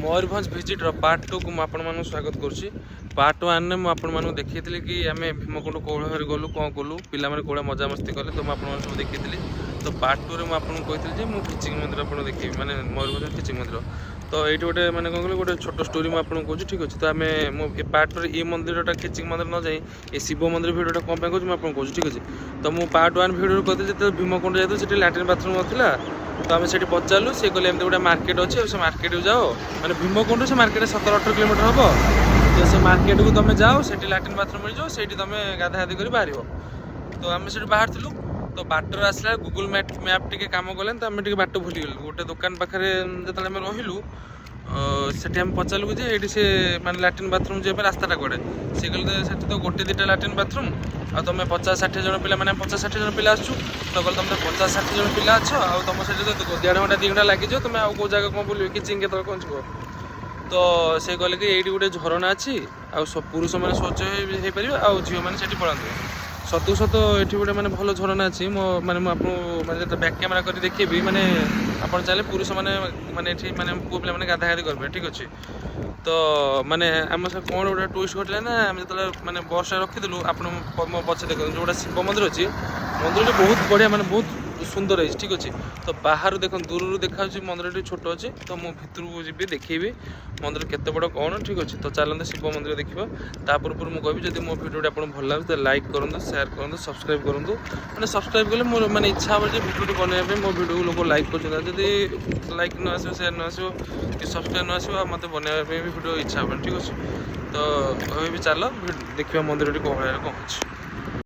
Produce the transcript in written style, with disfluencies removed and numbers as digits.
Mayurbhanj भिजिट्र part 2 को मुझे स्वागत करुँची। पार्ट 1 में मुझे देखी कि आम भीमकुंड कौन गलु कौन कलु पिला कौड़ा मजामस्ती कले तो मुझे सब देखी। तो पार्ट 2 में मुझे कही मुझे खिचिंग मंदिर आप देखी मैंने मयूरभंज खिचिंग मंदिर। तो ये गोटे मैंने कौन कह गोटे छोट स्टोरी मुझे कहूँ ठीक अच्छे। तो आम पार्ट 2 ये मंदिर खिचिंग मंदिर न जाए ये शिव मंदिर भिडियोटा कौन कहूँ मुझे कहूँ ठीक अच्छे। तो मुझे पार्ट 1 भिडियो कहते जो भीमकुंड जाते लैट्रिन बाथरूम ना तो आम से पचारू सी कहले एमती गोटे मार्केट अच्छे से मार्केट जाओ मैंने भीमकुंड से मार्केट 17-18 किलोमीटर हम तो से मार्केट को तुम जाओ से लैट्रिन बाथरूम मिल जाओ से तुम गाधागाधी कर बाहर। तो आम से बाहर तो बाटर आसला गूगल मैप टी कम कले तो आम बाट भूलीगलु गोटे दुकान पाखे जो रही से पचारू जे ये से मैं लैट्रिन बाथरूम जाए रास्ताटा कड़े सी कहते तो गोटे 2टा लैट्रिन बाथरूम आ तुम 50-60 जन पिला मैंने 50-60 जन पिला आसु तो कल तुम 50-60 जन पिला अच्छ आ तुम से 1.5 घंटा 2 घंटा लगे तुम आउ कौ जगह कौन बुल किचिंग के पहुँच तो से कहले कि ये गोटे झरणा अच्छी आ पुरुष मैंने शौच हो पार आ झील मैंने पड़ाते सतु सत ये गोटे मैंने भल झरणा अच्छी मो मैंने आपको बैक कैमेरा कर देखी मैंने आप चाहे पुरुष मैंने मैंने पुओ पे गाधागाधी करेंगे ठीक अच्छे। तो मैंने आम से कौन गोटे टूरिस्ट घटना ना आम जो मैंने बस रखीलु आप पचे देख जो शिव मंदिर अच्छी मंदिर बहुत बढ़िया मैंने बहुत सुंदर है ठीक अच्छे। तो बाहर देख दूर देखा मंदिर छोट अच्छे तो मुझे भितर को जी देखी मंदिर केते बड़ कौन ठीक अच्छे। तो चलते शिव मंदिर देखा तापर मुझे कहबी जब मो भिडियो आपको भल लगे तो लाइक करूँ शेयर करूँ सब्सक्राइब करूँ मैंने सब्सक्राइब कले मोर मैंने इच्छा हो भिडियो बनवाई मो भिडियो लोग लाइक कर लाइक न आसो शेयर न आसो कि सब्सक्राइब न आसो मत बनवाई भी भिडियो इच्छा हो ठीक अच्छे। तो कहबी चल देखा मंदिर कौन कौन अच्छे।